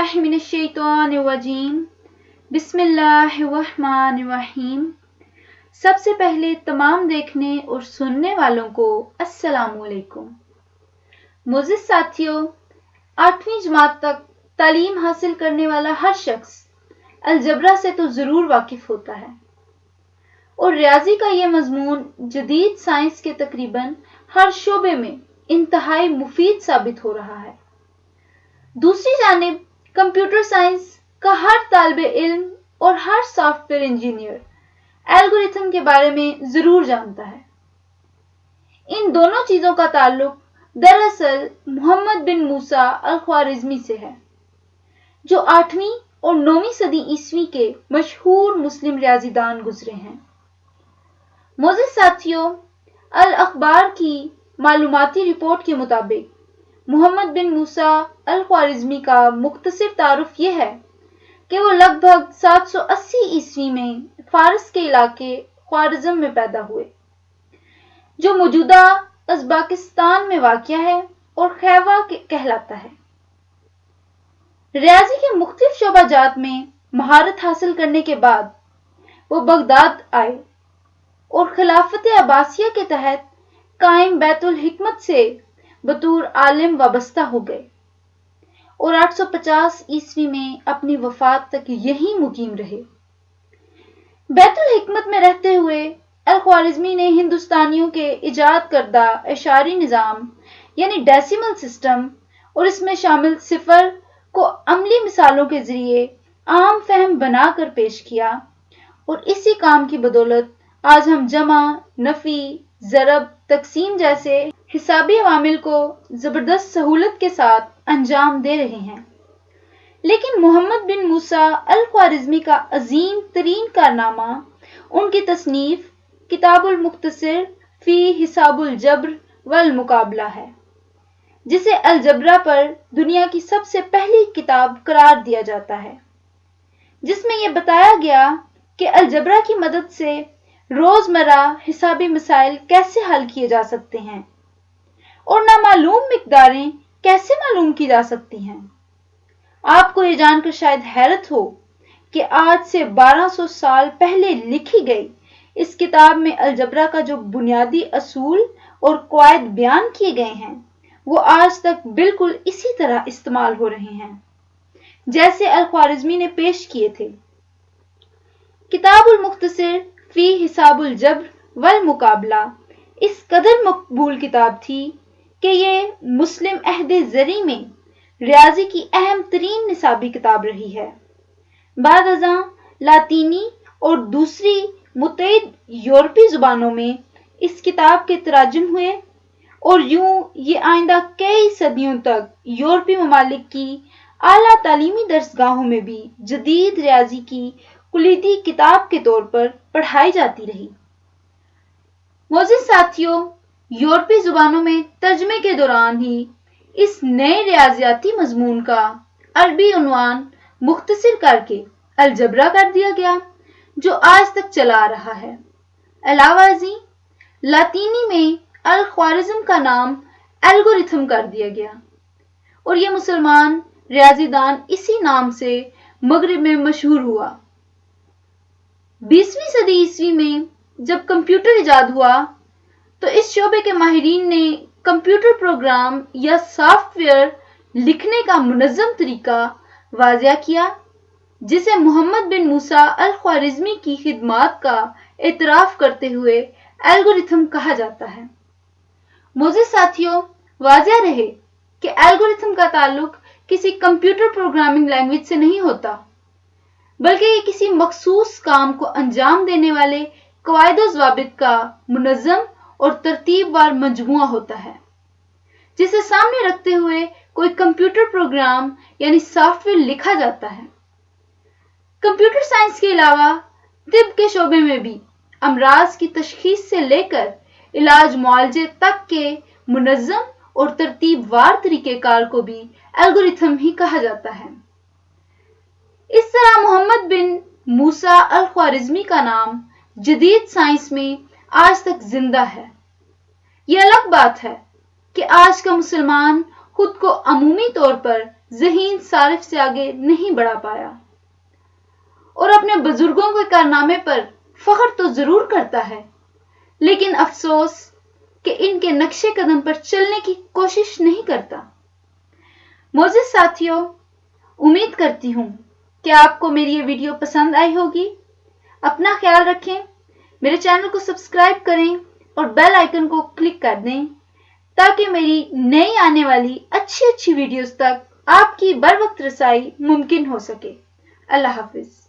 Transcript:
बिल्लाहि मिनश्शैतानिर्रजीम बिस्मिल्लाहिर्रहमानिर्रहीम। सबसे पहले तमाम देखने और सुनने वालों को अस्सलामुअलैकुम। मोअज़्ज़िज़ साथियों, 8वीं जमात तक तालीम हासिल करने वाला हर शख्स अलजबरा से तो ज़रूर वाकिफ़ होता है और रियाजी का ये मज़मून जदीद साइंस के तकरीबन हर शोबे में इंतहाई मुफीद साबित हो रहा है। दूसरी जानिब कंप्यूटर साइंस का हर तालिब इल्म और हर सॉफ्टवेयर इंजीनियर एल्गोरिथम के बारे में ज़रूर जानता है। इन दोनों चीज़ों का ताल्लुक दरअसल मोहम्मद बिन मूसा अल ख्वारिज़मी से है, जो 8वीं और 9वीं सदी ईस्वी के मशहूर मुस्लिम रियाजीदान गुजरे हैं। मोअज़्ज़िज़ साथियों, अल अखबार की मालूमाती रिपोर्ट के मुताबिक मोहम्मद बिन मूसा अल ख्वारिज़मी का मुख्तसर तारुफ यह है कि वो लगभग 780 ईस्वी में फारस के इलाके ख्वारिज़म में पैदा हुए, जो मौजूदा उज़्बेकिस्तान में वाक़या है और खैवा कहलाता है। रियाजी के मुख्तलिफ शोबाजात में महारत हासिल करने के बाद वो बगदाद आए और खिलाफत अब्बासिया के तहत कायम बैतुल हिकमत से बतौर आलिम वाबस्ता हो गए और 850 ईस्वी में अपनी वफात तक यहीं मुकीम रहे। बैतुल हिकमत में रहते हुए अल ख्वारिज़मी ने हिंदुस्तानियों के इजाद करदा एशारी निज़ाम यानी डेसिमल सिस्टम और इसमें शामिल सिफर को अमली मिसालों के जरिए आम फहम बनाकर पेश किया और इसी काम की बदौलत आज हम जमा, नफी, ज़रब, तकसीम जैसे हिसाबी अवामिल को जबरदस्त सहूलत के साथ अंजाम दे रहे हैं। लेकिन मोहम्मद बिन मूसा अल ख्वारिज़मी का अजीम तरीन कारनामा उनकी तसनीफ किताबुल मुख्तसर फी हिसाबुल जब्र वल मुकाबला है, जिसे अलजबरा पर दुनिया की सबसे पहली किताब करार दिया जाता है, जिसमें यह बताया गया कि अलजबरा की मदद से रोजमर्रा हिसाबी मसाइल कैसे हल किए जा सकते हैं और नामालूम मिकदारें कैसे मालूम की जा सकती हैं। आपको ये जानकर शायद हैरत हो कि आज से 1200 साल पहले लिखी गई इस किताब में अलजबरा का जो बुनियादी असूल और कवायद बयान किए गए हैं वो आज तक बिल्कुल इसी तरह इस्तेमाल हो रहे हैं जैसे अल ख्वारिज़मी ने पेश किए थे। किताबुल मुख्तसर फी हिसाबुल जब्र वल मुकाबला इस कदर मकबूल किताब थी कि ये मुस्लिम अहदे ज़री में रियाजी की अहम तरीन निसाबी किताब रही है। बाद अज़ां लातीनी और दूसरी मुतअद्दिद यूरोपी ज़ुबानों में इस किताब के तराजुम हुए और यूं ये आइंदा कई सदियों तक यूरोपी ममालिक की आला तालीमी दरसगाहों में भी जदीद रियाजी की कुलीदी किताब के तौर पर पढ़ाई जाती रही। मोअज़्ज़िज़ साथियों, यूरोपी ज़ुबानों में तर्जमे के दौरान ही इस नए रियाजियाती मजमून का अरबी उन्वान मुख्तसर करके अलजबरा कर दिया गया, जो आज तक चला आ रहा है। अलावा लातीनी में अल ख्वारिज़म का नाम एल्गोरिथम कर दिया गया और यह मुसलमान रियाजीदान इसी नाम से मगरिब में मशहूर हुआ। 20वीं सदी ईस्वी में जब कंप्यूटर इजाद हुआ तो इस शोबे के माहिरीन ने कंप्यूटर प्रोग्राम या सॉफ्टवेयर लिखने का मुनज़्ज़म तरीका वाज़िया किया, जिसे मोहम्मद बिन मूसा अल ख्वारिज़मी की खिदमात का एतराफ़ करते हुए एल्गोरिथम कहा जाता है। मोअज़्ज़िज़ साथियों, वाज़िया रहे कि एल्गोरिथम का ताल्लुक किसी कंप्यूटर प्रोग्रामिंग लैंग्वेज से नहीं होता, बल्कि ये किसी मखसूस काम को अंजाम देने वाले कवायद ज़वाबित का मुनज़्ज़म और तरतीबवार मजमुआ होता है, जिसे सामने रखते हुए कोई कंप्यूटर प्रोग्राम यानी सॉफ्टवेयर लिखा जाता है। कंप्यूटर साइंस के अलावा तिब के शोबे में भी अमराज की तशखीस से लेकर इलाज मुआलजे तक के मुनज़्ज़म और तरतीबवार तरीक़ेकार को भी एल्गोरिथम ही कहा जाता है। इस तरह मोहम्मद बिन मूसा अल ख्वारिज़मी का नाम जदीद साइंस में आज तक जिंदा है। यह अलग बात है कि आज का मुसलमान खुद को अमूमी तौर पर ذہین صارف سے آگے نہیں بڑھا پایا اور اپنے بزرگوں کے کارنامے پر فخر تو ضرور کرتا ہے، لیکن افسوس کہ ان کے نقشے قدم پر چلنے کی کوشش نہیں کرتا۔ معزز ساتھیوں، امید کرتی ہوں کہ آپ کو میری یہ ویڈیو پسند آئی ہوگی۔ اپنا خیال رکھیں، میرے چینل کو سبسکرائب کریں اور بیل آئیکن کو کلک کر دیں تاکہ میری نئی آنے والی اچھی ویڈیوز تک آپ کی بر وقت رسائی ممکن ہو سکے۔ اللہ حافظ۔